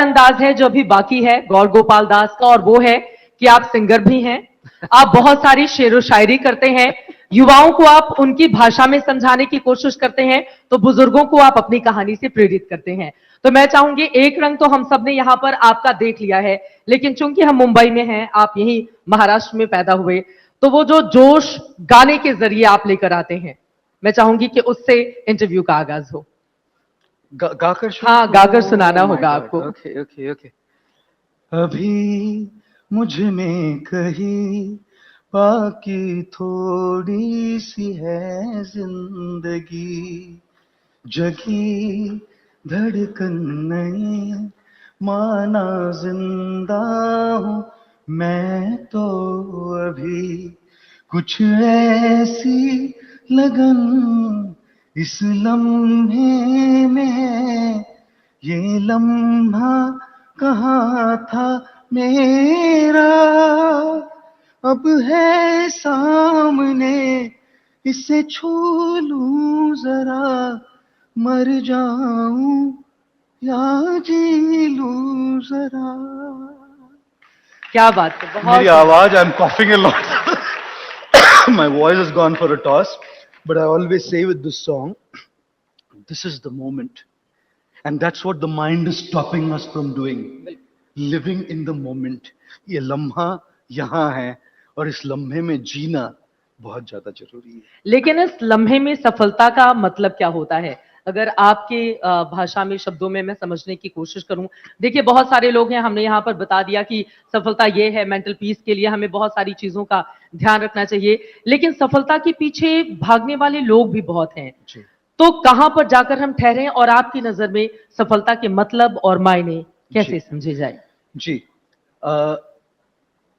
अंदाज है जो अभी बाकी है गौर गोपाल दास का, और वो है कि आप सिंगर भी हैं, आप बहुत सारी शेरो शायरी करते हैं, युवाओं को आप उनकी भाषा में समझाने की कोशिश करते हैं, तो बुजुर्गों को आप अपनी कहानी से प्रेरित करते हैं। तो मैं चाहूंगी, एक रंग तो हम सब ने यहां पर आपका देख लिया है, लेकिन चूंकि हम मुंबई में हैं, आप यहीं महाराष्ट्र में पैदा हुए, तो वो जो जोश गाने के जरिए आप लेकर आते हैं, मैं चाहूंगी कि उससे इंटरव्यू का आगाज हो। गाकर हाँ, गाकर सुनाना होगा आपको। Okay okay okay. अभी मुझ में कहीं बाकी थोड़ी सी है जिंदगी, जगी धड़कन नहीं, माना जिंदा हूं मैं तो अभी, कुछ ऐसी लगन इस लम्हे में है, ये लम्हा कहाँ था मेरा, अब है सामने, इसे छू लूं जरा, मर जाऊं या जी लूं जरा। क्या बात है, बहुत मेरी आवाज, I am coughing a lot, my voice has gone for a toss, but I always say with this song, this is the moment, and that's what the mind is stopping us from doing, living in the moment. ये लम्हा यहाँ है और इस लम्हे में जीना बहुत ज्यादा जरूरी है। लेकिन इस लम्हे में सफलता का मतलब क्या होता है, अगर आपके भाषा में, शब्दों में मैं समझने की कोशिश करूं। देखिए, बहुत सारे लोग हैं, हमने यहां पर बता दिया कि सफलता ये है, मेंटल पीस के लिए हमें बहुत सारी चीजों का ध्यान रखना चाहिए, लेकिन सफलता के पीछे भागने वाले लोग भी बहुत हैं। तो कहां पर जाकर हम ठहरे, और आपकी नजर में सफलता के मतलब और मायने कैसे समझे जाए? जी,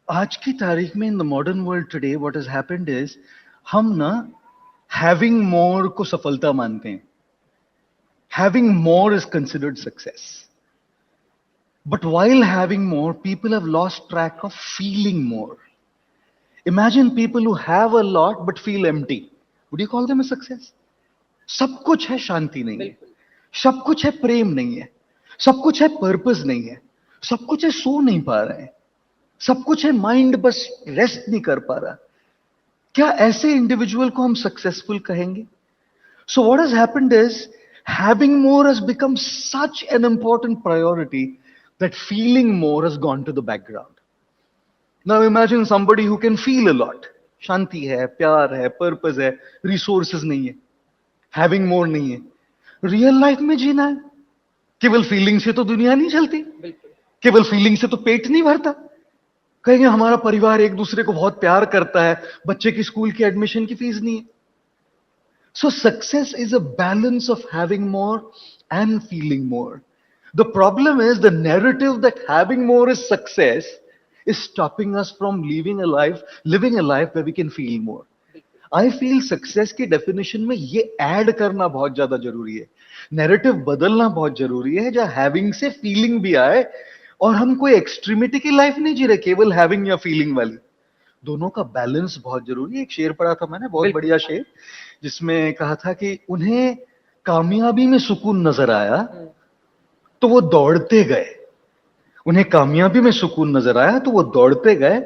आज की तारीख में, in the modern world today, what has happened is, हम ना हैविंग मोर को सफलता मानते हैं। Having more is considered success, but while having more, people have lost track of feeling more. Imagine people who have a lot but feel empty, would you call them a success? सब कुछ है, शांति नहीं है, सब कुछ है, प्रेम नहीं है, सब कुछ है, पर्पस नहीं है, सब कुछ है, सो नहीं पा रहे हैं, सब कुछ है, माइंड बस रेस्ट नहीं कर पा रहा। क्या ऐसे इंडिविजुअल को हम सक्सेसफुल कहेंगे? So what has happened is, having more has become such an important priority that feeling more has gone to the background. Now imagine somebody who can feel a lot, शांति है, प्यार है, purpose है, resources नहीं है, having more नहीं है, real life में जीना है। केवल फीलिंग से तो दुनिया नहीं चलती, केवल फीलिंग से तो पेट नहीं भरता। कहेंगे हमारा परिवार एक दूसरे को बहुत प्यार करता है, बच्चे की स्कूल की एडमिशन की फीस नहीं है। सो success is a balance of having more and feeling more. The problem is the narrative that having more is success is stopping us from living a life where we can feel more. I feel success की definition में ये add करना बहुत ज्यादा जरूरी है, narrative बदलना बहुत जरूरी है, जहां हैविंग से फीलिंग भी आए, और हम कोई एक्सट्रीमिटी की लाइफ नहीं जी रहे केवल हैविंग या फीलिंग वाली। दोनों का बैलेंस बहुत जरूरी है। एक शेर पढ़ा था मैंने, बहुत बढ़िया शेर, जिसमें कहा था कि उन्हें कामयाबी में सुकून नजर आया तो वो दौड़ते गए, उन्हें कामयाबी में सुकून नजर आया तो वो दौड़ते गए,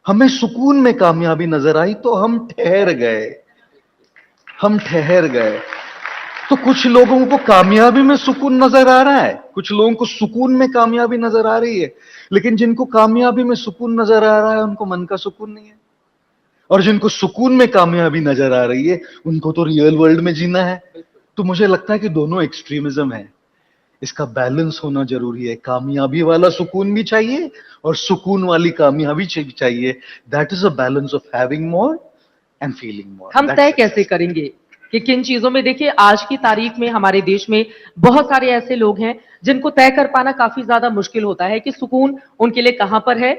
हमें सुकून में कामयाबी नजर आई तो हम ठहर गए, हम ठहर गए। तो कुछ लोगों को कामयाबी में सुकून नजर आ रहा है, कुछ लोगों को सुकून में कामयाबी नजर आ रही है, लेकिन जिनको कामयाबी में सुकून नजर आ रहा है उनको मन का सुकून नहीं है, और जिनको सुकून में कामयाबी नजर आ रही है उनको तो रियल वर्ल्ड में जीना है। तो मुझे लगता है कि दोनों एक्सट्रीमिज्म है, इसका बैलेंस होना जरूरी है। कामयाबी वाला सुकून भी चाहिए और सुकून वाली कामयाबी चाहिए। That is a balance of having more and feeling more. हम तय कैसे करेंगे कि किन चीजों में? देखिए, आज की तारीख में हमारे देश में बहुत सारे ऐसे लोग हैं जिनको तय कर पाना काफी ज्यादा मुश्किल होता है कि सुकून उनके लिए कहां पर है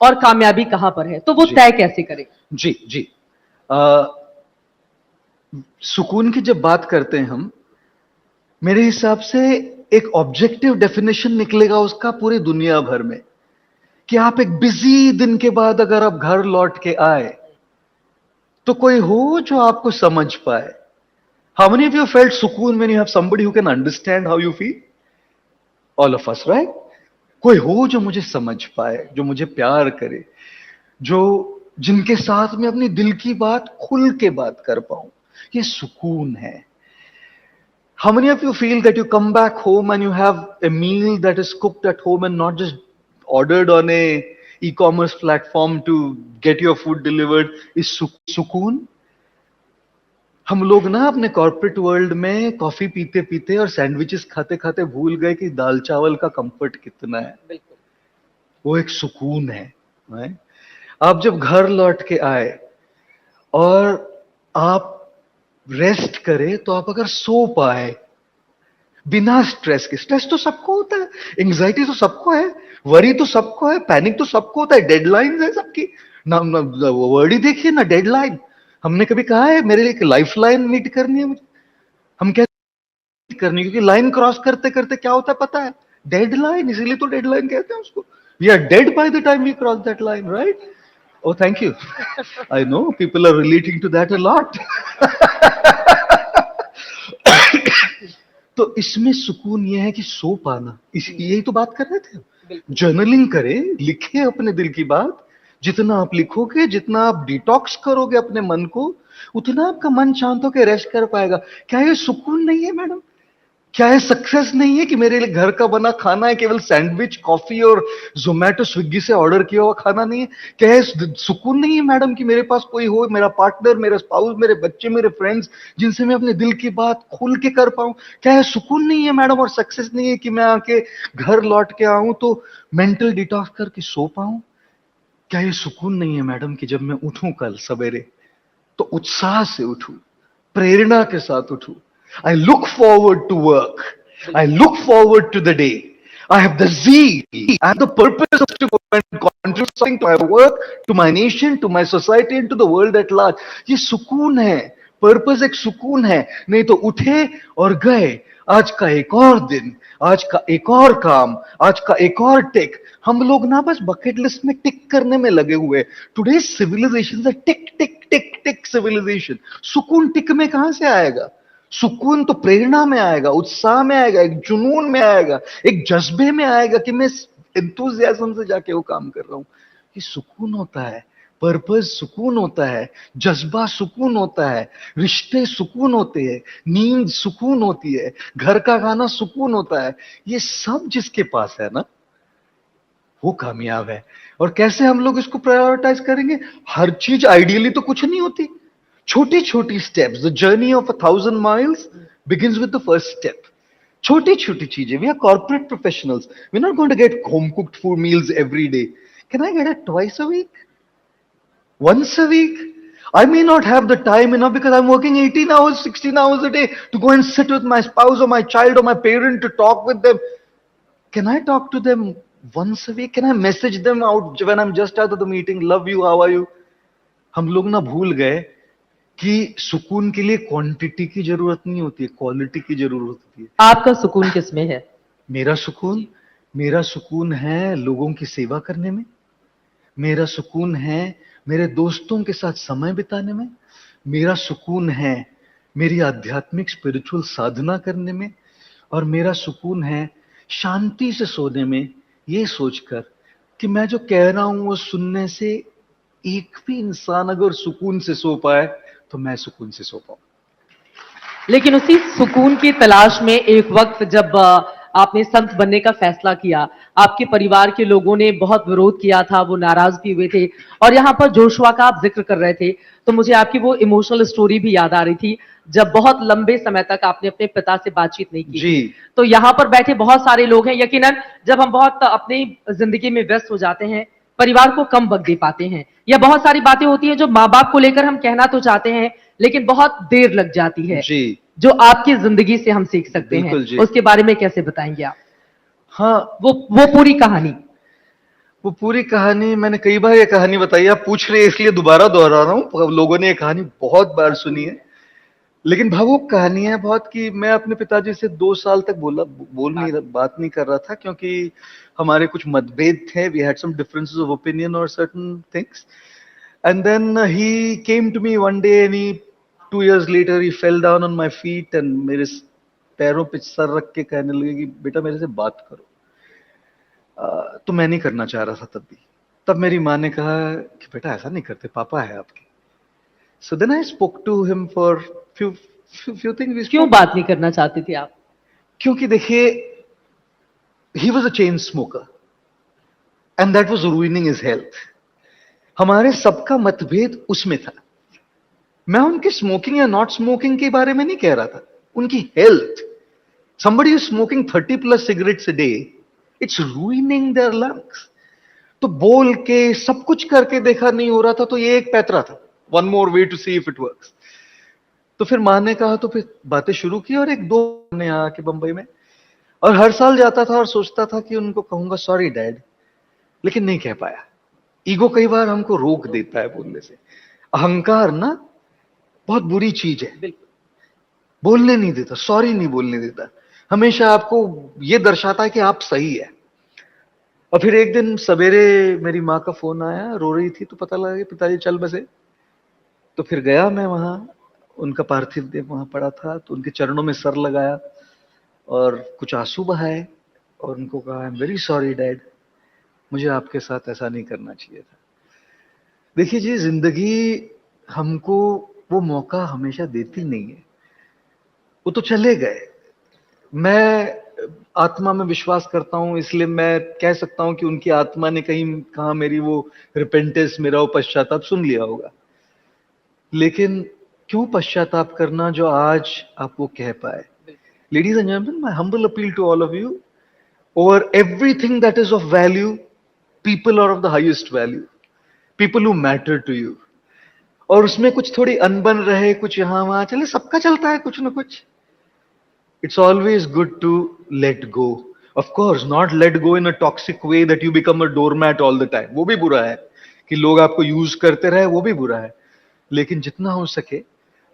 और कामयाबी कहां पर है, तो वो तय कैसे करें? जी जी, सुकून की जब बात करते हैं हम, मेरे हिसाब से एक ऑब्जेक्टिव डेफिनेशन निकलेगा उसका पूरी दुनिया भर में, कि आप एक बिजी दिन के बाद अगर आप घर लौट के आए तो कोई हो जो आपको समझ पाए। How many of you felt सुकून when you have somebody who can understand how you feel? All of us, right? कोई हो जो मुझे समझ पाए, जो मुझे प्यार करे, जो जिनके साथ में अपनी दिल की बात खुल के बात कर पाऊं, ये सुकून है। How many of you feel that you come back home and you have a meal that is cooked at home and not just ordered on a e-commerce platform to get your food delivered? is सुकून? हम लोग ना अपने corporate world में coffee पीते पीते और sandwiches खाते खाते भूल गए कि दाल चावल का कंफर्ट कितना है। बिल्कुल। वो एक सुकून है, right? आप जब घर लौट के आए और आप रेस्ट करें, तो आप अगर सो पाए बिना स्ट्रेस के, स्ट्रेस तो सबको होता है, एंग्जाइटी तो सबको है, वरी तो सबको है, पैनिक तो सबको होता है, डेडलाइन है सबकी ना, वर्ड ही देखिए ना, डेडलाइन। हमने कभी कहा है मेरे लिए लाइफ लाइन मीट करनी है मुझे? हम क्या करनी, क्योंकि लाइन क्रॉस करते करते क्या होता है पता है? डेडलाइन, इसीलिए तो डेडलाइन कहते हैं उसको। We are dead by the time we cross that line, right? Oh, thank you. I know people are relating to that a lot. तो इसमें सुकून यह है कि सो पाना, यही तो बात कर रहे थे। जर्नलिंग करें, लिखें अपने दिल की बात। जितना आप लिखोगे, जितना आप डिटॉक्स करोगे अपने मन को, उतना आपका मन शांत होकर रेस्ट कर पाएगा। क्या ये सुकून नहीं है मैडम? क्या है सक्सेस नहीं है कि मेरे लिए घर का बना खाना है, केवल सैंडविच, कॉफी और जोमेटो स्विगी से ऑर्डर किया हुआ खाना नहीं है? क्या है सुकून नहीं है मैडम कि मेरे पास कोई हो, मेरा पार्टनर, मेरा स्पाउस, मेरे बच्चे, मेरे फ्रेंड्स, जिनसे मैं अपने दिल की बात खुल के कर पाऊं? क्या है सुकून नहीं है मैडम? और सक्सेस नहीं है कि मैं आके घर लौट के आऊं तो मेंटल डिटॉक्स करके सो पाऊं? क्या ये सुकून नहीं है मैडम कि जब मैं उठूं कल सवेरे तो उत्साह से उठूं, प्रेरणा के साथ उठूं? I look forward to work. I look forward to the day. I have the zeal. I have the purpose to go and contribute something to my work, to my nation, to my society, and to the world at large. ये सुकून है, purpose एक सुकून है। नहीं तो उठे और गए, आज का एक और दिन, आज का एक और काम, आज का एक और टिक। हम लोग ना बस बकेट लिस्ट में टिक करने में लगे हुए। टुडे सिविलाइजेशन है टिक टिक टिक टिक सिविलाइजेशन। सुकून टिक में कहां से आएगा? सुकून तो प्रेरणा में आएगा, उत्साह में आएगा, एक जुनून में आएगा, एक जज्बे में आएगा कि मैं एंथुसियाज्म से जाके वो काम कर रहा हूं। ये सुकून होता है, पर्पस सुकून होता है, जज्बा सुकून होता है, रिश्ते सुकून होते हैं, नींद सुकून होती है, घर का खाना सुकून होता है। ये सब जिसके पास है ना, वो कामयाब है। और कैसे हम लोग इसको प्रायोरिटाइज करेंगे? हर चीज आइडियली तो कुछ नहीं होती, छोटी छोटी steps. The journey of 1,000 miles begins with the first step. छोटी छोटी चीजें। We are corporate professionals, we are not going to get home cooked food meals every day. Can I get it twice a week, once a week? I may not have the time enough because I'm working 18 hours, 16 hours a day to go and sit with my spouse or my child or my parent to talk with them. Can I talk to them once a week? Can I message them out when I'm just out of the meeting? Love you, how are you? हम लोग ना भूल गए कि सुकून के लिए quantity की जरूरत नहीं होती है, क्वालिटी की जरूरत होती है। आपका सुकून किसमें है? मेरा सुकून है लोगों की सेवा करने में। मेरा सुकून है मेरे दोस्तों के साथ समय बिताने में। मेरा सुकून है मेरी आध्यात्मिक स्पिरिचुअल साधना करने में। और मेरा सुकून है शांति से सोने में, ये सोचकर कि मैं जो कह रहा हूं वो सुनने से एक भी इंसान अगर सुकून से सो पाए तो मैं सुकून से सो पाऊं। लेकिन उसी सुकून की तलाश में एक वक्त जब आपने संत बनने का फैसला किया, आपके परिवार के लोगों ने बहुत विरोध किया था, वो नाराज भी हुए थे, और यहाँ पर जोशुआ का आप जिक्र कर रहे थे, तो मुझे आपकी वो इमोशनल स्टोरी भी याद आ रही थी, जब बहुत लंबे समय तक आपने अपने पिता से बातचीत नहीं की जी। तो यहाँ पर बैठे बहुत सारे लोग हैं, यकीनन जब हम बहुत अपनी जिंदगी में व्यस्त हो जाते हैं, परिवार को कम वक्त दे पाते हैं, या बहुत सारी बातें होती हैं जो माँ बाप को लेकर हम कहना तो चाहते हैं लेकिन बहुत देर लग जाती है, जी। जो आपकी जिंदगी से हम सीख सकते हैं, उसके बारे में कैसे बताएंगे आप? हाँ, वो पूरी कहानी। वो पूरी कहानी मैंने कई बार ये कहानी बताई, आप पूछ रहे हैं इसलिए दोबारा दोहरा रहा हूं। लोगों ने ये कहानी बहुत बार सुनी है, लेकिन भावुक कहानी है बहुत। कि मैं अपने पिताजी से 2 साल तक बात नहीं कर रहा था, क्योंकि हमारे कुछ मतभेद थे। We had some differences of opinion और certain things, and then he came to me one day and he 2 years later he fell down on my feet and मेरे पैरों पे सर रख के कहने लगे कि बेटा मेरे से बात करो। तो मैं नहीं करना चाह रहा था तब भी। तब मेरी माँ ने कहा कि बेटा ऐसा नहीं करते, पापा है आपके। So then I spoke to him for few things. क्यों बात नहीं करना चाहती थी आप? क्योंकि देखिए, he was a chain smoker and that was ruining his health. हमारे सबका मतभेद उसमें था। मैं उनके स्मोकिंग या नॉट स्मोकिंग के बारे में नहीं कह रहा था, उनकी health. somebody is smoking 30 plus cigarettes a day, it's ruining their lungs। तो बोल के सब कुछ करके देखा नहीं हो रहा था, तो ये एक पैतरा था, one more way to see if it works। तो फिर माँ ने कहा, तो फिर बातें शुरू की, और एक दो ने आके बंबई में, और हर साल जाता था और सोचता था कि उनको कहूंगा सॉरी डैड, लेकिन नहीं कह पाया। ईगो कई बार हमको रोक देता है बोलने से। अहंकार ना बहुत बुरी चीज है, बोलने नहीं देता, सॉरी नहीं बोलने देता, हमेशा आपको ये दर्शाता है कि आप सही है। और फिर एक दिन सवेरे मेरी माँ का फोन आया, रो रही थी, तो पता लगा कि पिताजी चल बसे। तो फिर गया मैं वहां, उनका पार्थिव देह वहां पड़ा था, तो उनके चरणों में सर लगाया और कुछ आंसू बहाए, और उनको कहा I am very sorry dad, मुझे आपके साथ ऐसा नहीं करना चाहिए था। देखिए जी, जिंदगी हमको वो मौका हमेशा देती नहीं है। वो तो चले गए। मैं आत्मा में विश्वास करता हूं, इसलिए मैं कह सकता हूं कि उनकी आत्मा ने कहीं कहा मेरी वो रिपेंटेंस, मेरा वो पश्चाताप सुन लिया होगा। लेकिन क्यों पश्चाताप करना जो आज आप वो कह पाए। Ladies and gentleman, my humble appeal to all of you, over everything that is of value, people are of the highest value, people who matter to you. और उसमें कुछ थोड़ी अनबन रहे, कुछ यहां वहां चले, सबका चलता है कुछ ना कुछ। It's always good to let go. Of course, not let go in a toxic way that you become a doormat all the time. वो भी बुरा है कि लोग आपको यूज करते रहे, वो भी बुरा है। लेकिन जितना हो सके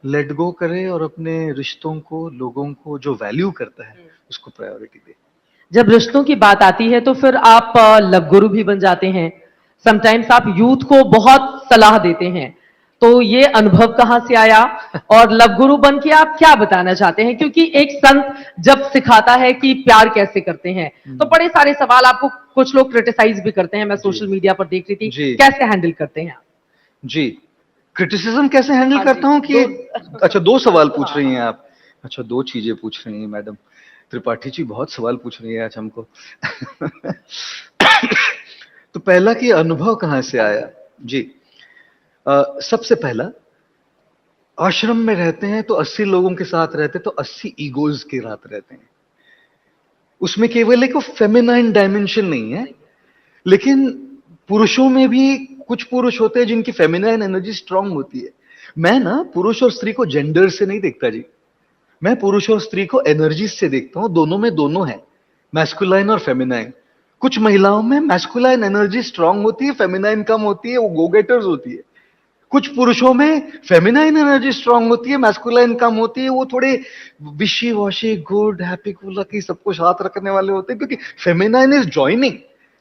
लेट गो करे और अपने रिश्तों को, लोगों को जो वैल्यू करता है उसको प्रायोरिटी दे। जब रिश्तों की बात आती है तो फिर आप लव गुरु भी बन जाते हैं। समटाइम्स आप यूथ को बहुत सलाह देते हैं, तो ये अनुभव कहां से आया और लव गुरु बन के आप क्या बताना चाहते हैं? क्योंकि एक संत जब सिखाता है कि प्यार कैसे करते हैं, तो बड़े सारे सवाल आपको कुछ लोग क्रिटिसाइज भी करते हैं। मैं सोशल मीडिया पर देख रही थी, कैसे हैंडल करते हैं आप? जी, क्रिटिसिज्म कैसे हैंडल हाँ करता जी, हूं कि अच्छा, दो सवाल पूछ हाँ, रही हैं आप। अच्छा, दो चीजें पूछ रही हैं मैडम त्रिपाठी जी, बहुत सवाल पूछ रही है आज हमको। तो पहला कि अनुभव कहां से आया। जी, सबसे पहला, आश्रम में रहते हैं तो 80 लोगों के साथ रहते, तो 80 ईगोज के साथ रहते हैं। उसमें केवल एक फेमिनाइन डायमेंशन नहीं है, लेकिन पुरुषों में भी कुछ पुरुष होते हैं जिनकी फेमिनाइन एनर्जी स्ट्रांग होती है। मैं ना पुरुष और स्त्री को जेंडर से नहीं देखता जी, मैं पुरुष और स्त्री को एनर्जी से देखता हूं। दोनों में दोनों है, मैस्कुलाइन और फेमिनाइन। कुछ महिलाओं में मैस्कुलाइन एनर्जी स्ट्रांग होती है, फेमिनाइन कम होती है, वो गो गेटर्स होती है। कुछ पुरुषों में फेमिनाइन एनर्जी स्ट्रांग होती है, मैस्कुलाइन कम होती है, वो थोड़े विशी washi, good, happy cool lucky, सबको साथ रखने वाले होते हैं। क्योंकि feminine is joining,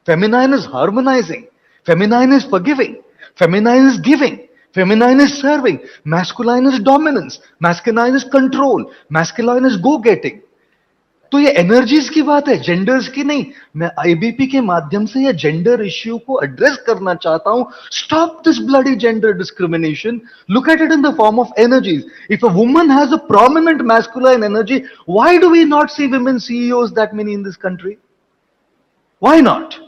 feminine is harmonising, feminine is forgiving, feminine is giving, feminine is serving, masculine is dominance, masculine is control, masculine is go getting. तो ये एनर्जीज की बात है, जेंडर्स की नहीं। मैं आईबीपी के माध्यम से ये जेंडर इश्यू को एड्रेस करना चाहता हूं। Stop this bloody gender discrimination, look at it in the form of energies. If a woman has a prominent masculine energy, why do we not see women CEOs that many in this country? Why not?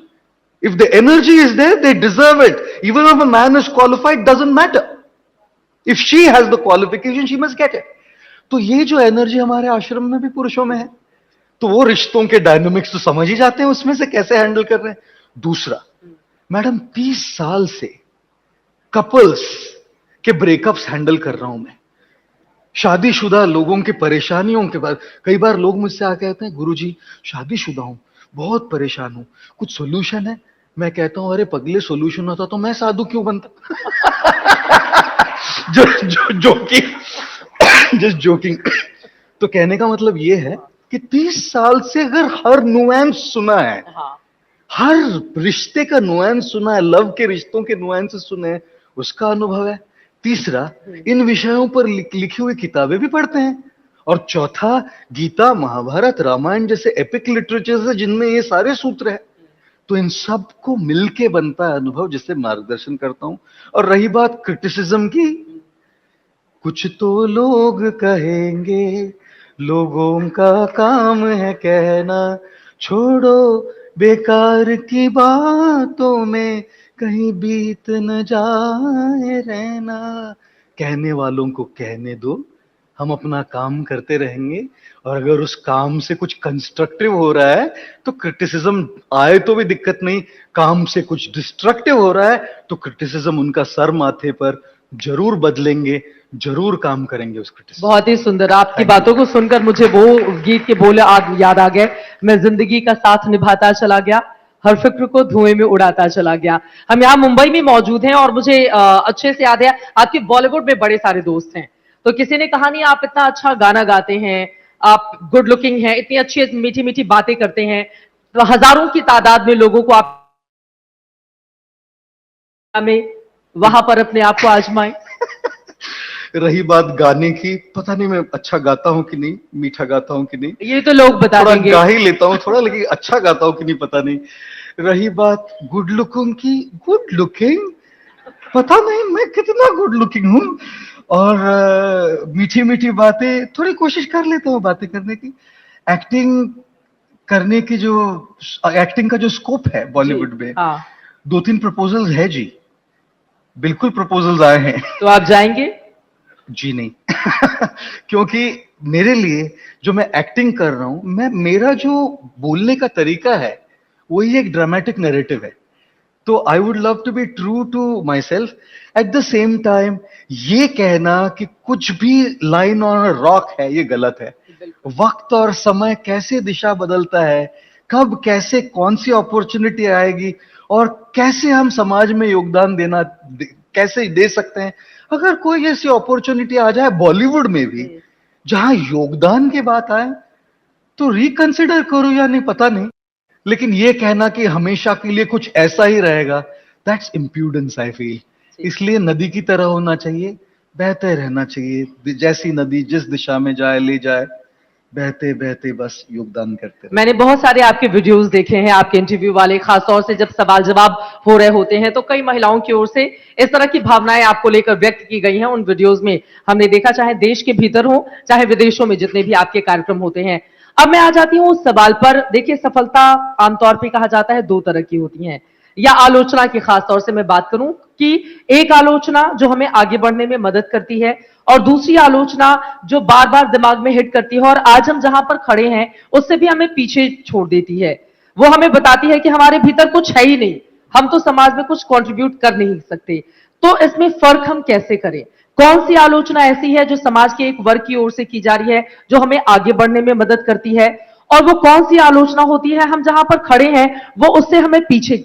If the energy is there, they deserve it. Even if a man is qualified, doesn't matter. If she has the qualification, she must get it. तो ये जो energy हमारे आश्रम में भी पुरुषों में है, तो वो रिश्तों के डायनामिक्स तो समझ ही जाते हैं उसमें से कैसे हैंडल कर रहे हैं। दूसरा, मैडम 30 साल से कपल्स के ब्रेकअप्स हैंडल कर रहा हूं मैं, शादीशुदा लोगों की परेशानियों के बाद। कई बार लोग मुझसे आके कहते हैं, गुरुजी शादीशुदा हूं, बहुत परेशान हूं, कुछ सोल्यूशन है? मैं कहता हूं, अरे पगले, सोल्यूशन होता तो मैं साधु क्यों बनता। Just joking. तो कहने का मतलब ये है कि 30 साल से अगर हर नुएंस सुना है, हर रिश्ते का नुएंस सुना है, लव के रिश्तों के नुएंस सुने हैं, उसका अनुभव है। तीसरा, इन विषयों पर लिखी हुई किताबें भी पढ़ते हैं। और चौथा, गीता, महाभारत, रामायण जैसे एपिक लिटरेचर है जिनमें ये सारे सूत्र है। तो इन सब को मिलके बनता है अनुभव जिससे मार्गदर्शन करता हूं। और रही बात क्रिटिसिज्म की, कुछ तो लोग कहेंगे, लोगों का काम है कहना, छोड़ो बेकार की बातों में कहीं बीत न जाए रहना। कहने वालों को कहने दो, हम अपना काम करते रहेंगे। और अगर उस काम से कुछ कंस्ट्रक्टिव हो रहा है तो क्रिटिसिज्म आए तो भी दिक्कत नहीं, काम से कुछ डिस्ट्रक्टिव हो रहा है तो क्रिटिसिज्म उनका सर माथे पर, जरूर बदलेंगे, जरूर काम करेंगे उस क्रिटिसिज्म। बहुत ही सुंदर, आपकी Thank you. बातों को सुनकर मुझे वो गीत के बोल याद आ गए, मैं जिंदगी का साथ निभाता चला गया, हर फिक्र को धुएं में उड़ाता चला गया। हम यहाँ मुंबई में मौजूद हैं और मुझे अच्छे से याद है आपके बॉलीवुड में बड़े सारे दोस्त हैं, तो किसी ने कहा नहीं आप इतना अच्छा गाना गाते हैं, आप गुड लुकिंग हैं, इतनी अच्छी मीठी मीठी बातें करते हैं, तो हजारों की तादाद में लोगों को आप में वहां पर अपने आप को आजमाएं। रही बात गाने की, पता नहीं मैं अच्छा गाता हूं कि नहीं, मीठा गाता हूं कि नहीं, ये तो लोग बता थोड़ा देंगे। गा ही लेता हूं थोड़ा, लेकिन अच्छा गाता हूं कि नहीं पता नहीं। रही बात गुड लुकिंग की, गुड लुकिंग पता नहीं मैं कितना गुड लुकिंग हूं। और मीठी मीठी बातें थोड़ी कोशिश कर लेता हूं बातें करने की। एक्टिंग करने की जो, एक्टिंग का जो स्कोप है बॉलीवुड में, हाँ, 2-3 प्रपोजल्स है जी, बिल्कुल प्रपोजल्स आए हैं। तो आप जाएंगे? जी नहीं। क्योंकि मेरे लिए जो मैं एक्टिंग कर रहा हूं, मैं मेरा जो बोलने का तरीका है वही एक ड्रामेटिक नैरेटिव है। तो I would love to be true to myself. At the same time ये कहना कि कुछ भी लाइन ऑन रॉक है, ये गलत है। वक्त और समय कैसे दिशा बदलता है, कब कैसे कौन सी अपॉर्चुनिटी आएगी और कैसे हम समाज में योगदान कैसे दे सकते हैं। अगर कोई ऐसी अपॉर्चुनिटी आ जाए बॉलीवुड में भी जहां योगदान की बात आए तो रिकंसिडर करो या नहीं पता नहीं, लेकिन ये कहना कि हमेशा के लिए कुछ ऐसा ही रहेगा, दैट्स इम्प्यूडेंस आई फील। इसलिए नदी की तरह होना चाहिए, बहते रहना चाहिए, जैसी नदी जिस दिशा में जाए ले जाए, बहते बहते बस योगदान करते रहे। मैंने बहुत सारे आपके वीडियोस देखे हैं, आपके इंटरव्यू वाले, खासतौर से जब सवाल जवाब हो रहे होते हैं तो कई महिलाओं की ओर से इस तरह की भावनाएं आपको लेकर व्यक्त की गई हैं उन वीडियोस में, हमने देखा, चाहे देश के भीतर हो चाहे विदेशों में जितने भी आपके कार्यक्रम होते हैं। अब मैं आ जाती हूँ उस सवाल पर। देखिए, सफलता आमतौर पर कहा जाता है दो तरह की होती है, या आलोचना की खासतौर से मैं बात करूं कि एक आलोचना जो हमें आगे बढ़ने में मदद करती है और दूसरी आलोचना जो बार बार दिमाग में हिट करती है और आज हम जहां पर खड़े हैं उससे भी हमें पीछे छोड़ देती है। वो हमें बताती है कि हमारे भीतर कुछ है ही नहीं, हम तो समाज में कुछ कंट्रीब्यूट कर नहीं सकते। तो इसमें फर्क हम कैसे करें? कौन सी आलोचना ऐसी है जो समाज के एक वर्ग की ओर से की जा रही है जो हमें आगे बढ़ने में मदद करती है, और वो कौन सी आलोचना होती है हम जहां पर खड़े हैं वो उससे हमें पीछे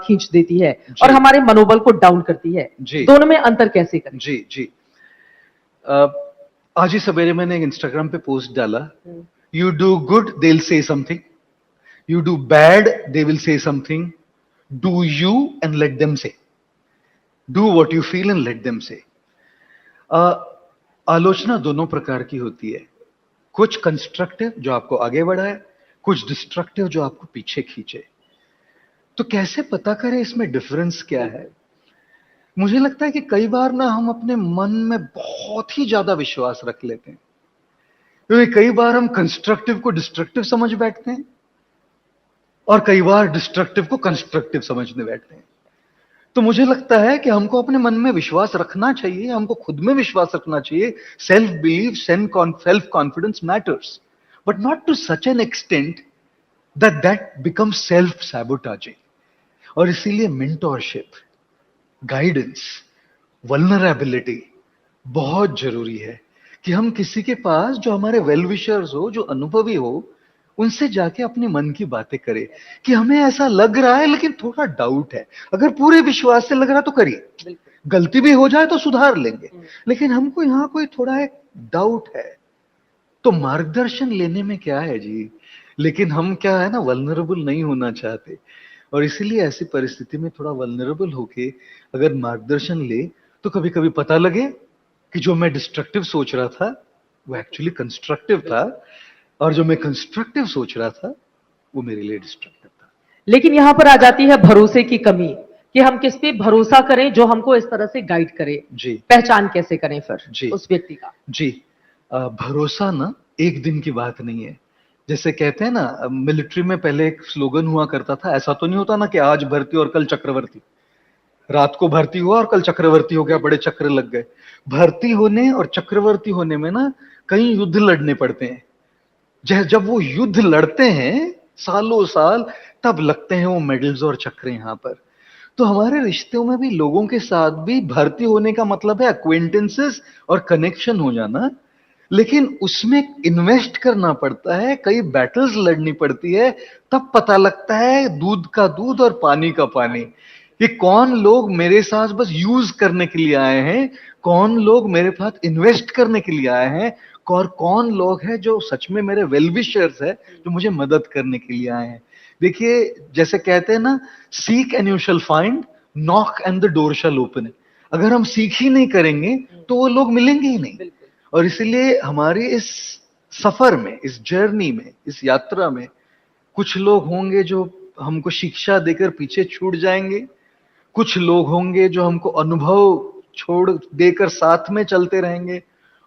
खींच देती है और हमारे मनोबल को डाउन करती है? दोनों में अंतर कैसे करें? जी जी। आज ही सवेरे मैंने एक इंस्टाग्राम पे पोस्ट डाला, you do good they will say something, you do bad they will say something, do you and let them say, do what you feel and let them say. आलोचना दोनों प्रकार की होती है, कुछ कंस्ट्रक्टिव जो आपको आगे बढ़ाए, कुछ डिस्ट्रक्टिव जो आपको पीछे खींचे। तो कैसे पता करें इसमें डिफरेंस क्या है? मुझे लगता है कि कई बार ना हम अपने मन में बहुत ही ज्यादा विश्वास रख लेते हैं, क्योंकि कई बार हम कंस्ट्रक्टिव को डिस्ट्रक्टिव समझ बैठते हैं और कई बार डिस्ट्रक्टिव को कंस्ट्रक्टिव समझने बैठते हैं। तो मुझे लगता है कि हमको अपने मन में विश्वास रखना चाहिए, हमको खुद में विश्वास रखना चाहिए। Self belief, self confidence matters, but not to such an extent that becomes self sabotaging. और इसीलिए मेंटोरशिप, गाइडेंस, वल्नरेबिलिटी बहुत जरूरी है कि हम किसी के पास जो हमारे वेल विशर्स हो, जो अनुभवी हो, उनसे जाके अपने मन की बातें करें कि हमें ऐसा लग रहा है लेकिन थोड़ा डाउट है। अगर पूरे विश्वास से लग रहा तो करिए, गलती भी हो जाए तो सुधार लेंगे, लेकिन हमको यहां कोई थोड़ा एक डाउट है तो मार्गदर्शन लेने में क्या है जी। लेकिन हम क्या है ना, वल्नरेबल नहीं होना चाहते, और इसीलिए ऐसी परिस्थिति में थोड़ा वल्नरेबल होके अगर मार्गदर्शन ले तो कभी कभी पता लगे कि जो मैं डिस्ट्रक्टिव सोच रहा था वो एक्चुअली कंस्ट्रक्टिव था, और जो मैं कंस्ट्रक्टिव सोच रहा था वो मेरे लिए डिस्ट्रक्टिव था। लेकिन यहाँ पर आ जाती है भरोसे की कमी कि हम किस पे भरोसा करें जो हमको इस तरह से गाइड करे। जी पहचान कैसे करें फिर जी उस व्यक्ति का? जी भरोसा ना एक दिन की बात नहीं है। जैसे कहते हैं ना, मिलिट्री में पहले एक स्लोगन हुआ करता था, ऐसा तो नहीं होता ना कि आज भर्ती और कल चक्रवर्ती। रात को भर्ती हुआ और कल चक्रवर्ती हो गया, बड़े चक्र लग गए। भर्ती होने और चक्रवर्ती होने में ना कई युद्ध लड़ने पड़ते हैं। जब वो युद्ध लड़ते हैं सालों साल, तब लगते हैं वो मेडल्स और चक्र यहाँ पर। तो हमारे रिश्तों में भी, लोगों के साथ भी भर्ती होने का मतलब है अक्वेंटेंसेस और कनेक्शन हो जाना। लेकिन उसमें इन्वेस्ट करना पड़ता है, कई बैटल्स लड़नी पड़ती है, तब पता लगता है दूध का दूध और पानी का पानी, कि कौन लोग मेरे साथ बस यूज करने के लिए आए हैं, कौन लोग मेरे साथ इन्वेस्ट करने के लिए आए हैं, और कौन लोग हैं जो सच में मेरे वेल विशर्स है, जो मुझे मदद करने के लिए आए हैं। देखिए, जैसे कहते हैं ना, seek and you shall find, knock and the door shall open. अगर हम सीख ही नहीं करेंगे तो वो लोग मिलेंगे ही नहीं। और इसीलिए हमारे इस सफर में, इस जर्नी में, इस यात्रा में कुछ लोग होंगे जो हमको शिक्षा देकर पीछे छूट जाएंगे, कुछ लोग होंगे जो हमको अनुभव छोड़ देकर साथ में चलते रहेंगे,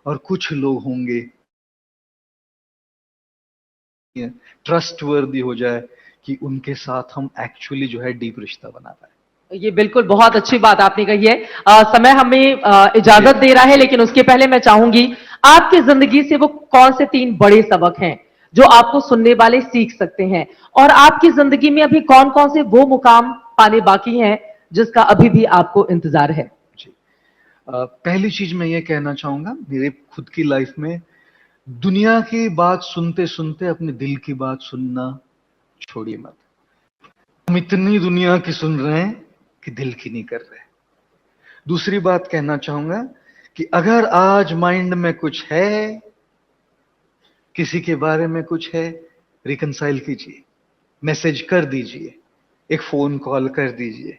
और कुछ लोग होंगे ट्रस्टवर्दी हो जाए कि उनके साथ हम एक्चुअली जो है डीप रिश्ता बना पाए। ये बिल्कुल बहुत अच्छी बात आपने कही है। समय हमें इजाजत दे रहा है, लेकिन उसके पहले मैं चाहूंगी आपकी जिंदगी से वो कौन से 3 बड़े सबक हैं जो आपको सुनने वाले सीख सकते हैं, और आपकी जिंदगी में अभी कौन कौन से वो मुकाम पाने बाकी हैं जिसका अभी भी आपको इंतजार है? जी, पहली चीज मैं ये कहना चाहूंगा, मेरे खुद की लाइफ में दुनिया की बात सुनते सुनते अपने दिल की बात सुनना छोड़िए मत। हम इतनी दुनिया की सुन रहे हैं कि दिल की नहीं कर रहे। दूसरी बात कहना चाहूंगा कि अगर आज माइंड में कुछ है, किसी के बारे में कुछ है, रिकंसाइल कीजिए, मैसेज कर दीजिए, एक फोन कॉल कर दीजिए,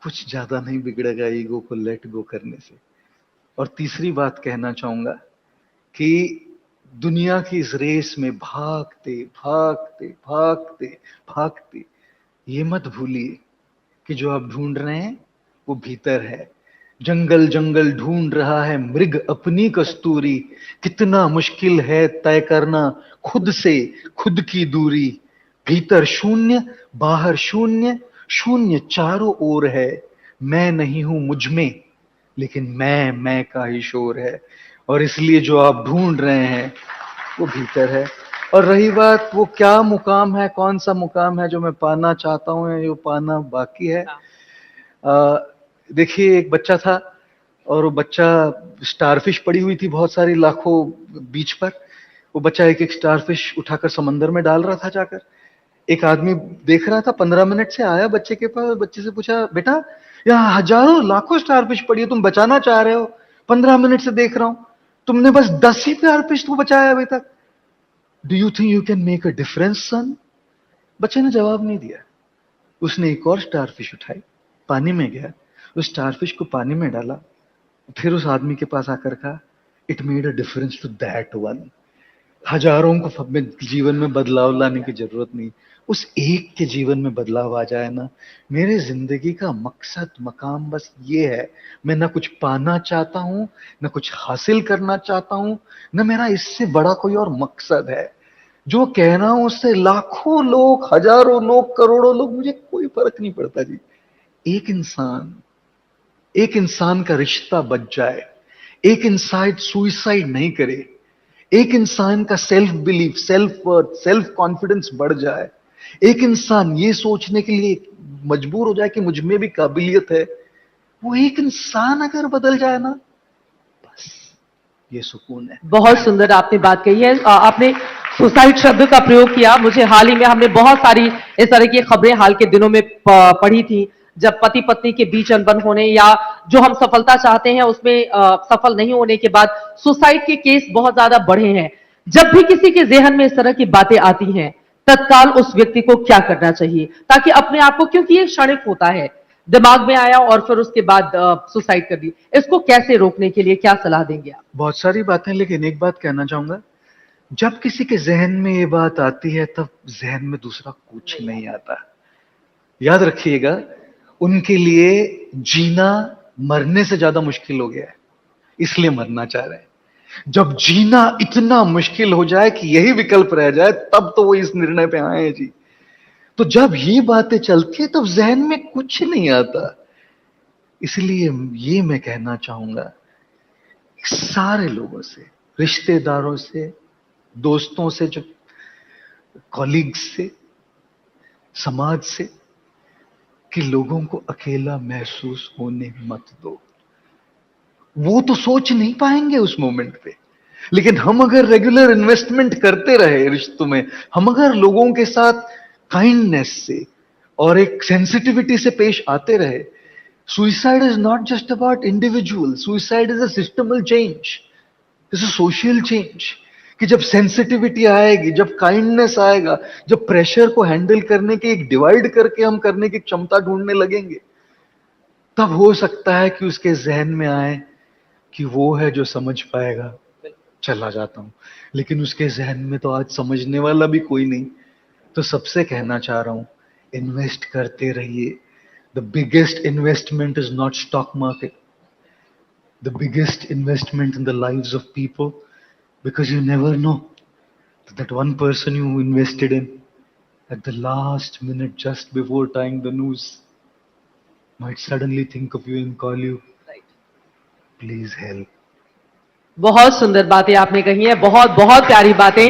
कुछ ज्यादा नहीं बिगड़ेगा ईगो को लेट गो करने से। और तीसरी बात कहना चाहूंगा कि दुनिया की इस रेस में भागते भागते भागते भागते ये मत भूलिए कि जो आप ढूंढ रहे हैं वो भीतर है। जंगल जंगल ढूंढ रहा है मृग अपनी कस्तूरी, कितना मुश्किल है तय करना खुद से खुद की दूरी। भीतर शून्य, बाहर शून्य, शून्य चारों ओर है। मैं नहीं हूं मुझ में, लेकिन मैं का ही शोर है। और इसलिए जो आप ढूंढ रहे हैं वो भीतर है। और रही बात वो क्या मुकाम है, कौन सा मुकाम है जो मैं पाना चाहता हूं या जो पाना बाकी है, देखिए, एक बच्चा था और वो बच्चा, स्टारफिश पड़ी हुई थी बहुत सारी, लाखों बीच पर। वो बच्चा एक एक स्टारफिश उठाकर समंदर में डाल रहा था जाकर। एक आदमी देख रहा था, 15 मिनट से आया बच्चे के पास, बच्चे से पूछा, बेटा यहाँ हजारों लाखों स्टारफिश पड़ी है, तुम बचाना चाह रहे हो, 15 मिनट से देख रहा हूं, तुमने बस 10 ही स्टारफिश तो बचाया अभी तक। Do you think you can make a difference son? बच्चे ने जवाब नहीं दिया। उसने एक और स्टारफिश उठाई, पानी में गया, उस स्टारफिश को पानी में डाला, फिर उस आदमी के पास आकर कहा, it made a difference to that one. हजारों को अपने जीवन में बदलाव लाने की जरूरत नहीं, उस एक के जीवन में बदलाव आ जाए ना। मेरे जिंदगी का मकसद मकाम बस ये है। मैं ना कुछ पाना चाहता हूं, ना कुछ हासिल करना चाहता हूं, ना मेरा इससे बड़ा कोई और मकसद है। जो कह रहा हूं उससे लाखों लोग, हजारों लोग, करोड़ों लोग, मुझे कोई फर्क नहीं पड़ता जी। एक इंसान, एक इंसान का रिश्ता बच जाए, एक इंसान सुइसाइड नहीं करे, एक इंसान का self belief, self worth, self confidence बढ़ जाए, एक इंसान ये सोचने के लिए मजबूर हो जाए कि मुझ में भी काबिलियत है, वो एक इंसान अगर बदल जाए ना, बस ये सुकून है। बहुत सुंदर आपने बात कही है। आपने सुसाइड शब्द का प्रयोग किया। मुझे हाल ही में हमने बहुत सारी इस तरह की खबरें हाल के दिनों में पढ़ी थी, जब पति पत्नी के बीच अनबन होने या जो हम सफलता चाहते हैं उसमें सफल नहीं होने के बाद सुसाइड के केस बहुत ज्यादा बढ़े हैं। जब भी किसी के जेहन में इस तरह की बातें आती हैं, तत्काल उस व्यक्ति को क्या करना चाहिए ताकि अपने आप को, क्योंकि ये क्षणिक होता है, दिमाग में आया और फिर उसके बाद सुसाइड कर दी, इसको कैसे रोकने के लिए क्या सलाह देंगे आप? बहुत सारी बातें, लेकिन एक बात कहना चाहूंगा, जब किसी के जहन में ये बात आती है तब जहन में दूसरा कुछ नहीं आता। याद रखिएगा, उनके लिए जीना मरने से ज्यादा मुश्किल हो गया है, इसलिए मरना चाह रहे हैं। जब जीना इतना मुश्किल हो जाए कि यही विकल्प रह जाए, तब तो वो इस निर्णय पे आए हैं जी। तो जब ये बातें चलती है तब जहन में कुछ नहीं आता। इसलिए ये मैं कहना चाहूंगा सारे लोगों से, रिश्तेदारों से, दोस्तों से, जो कॉलीग्स से, समाज से, कि लोगों को अकेला महसूस होने मत दो। वो तो सोच नहीं पाएंगे उस मोमेंट पे, लेकिन हम अगर रेगुलर इन्वेस्टमेंट करते रहे रिश्तों में, हम अगर लोगों के साथ काइंडनेस से और एक सेंसिटिविटी से पेश आते रहे, suicide is not just about individual, suicide is a systemic change, is a social change. कि जब सेंसिटिविटी आएगी, जब काइंडनेस आएगा, जब प्रेशर को हैंडल करने के एक डिवाइड करके हम करने की क्षमता ढूंढने लगेंगे, तब हो सकता है कि उसके जहन में आए कि वो है जो समझ पाएगा, चला जाता हूं। लेकिन उसके जहन में तो आज समझने वाला भी कोई नहीं। तो सबसे कहना चाह रहा हूं, इन्वेस्ट करते रहिए। The biggest investment is not stock market, the biggest investment in the lives of people, because you never know that one person you invested in at the last minute just before tying the noose might suddenly think of you and call you, please help. बहुत सुंदर बातें आपने कही हैं, बहुत बहुत प्यारी बातें।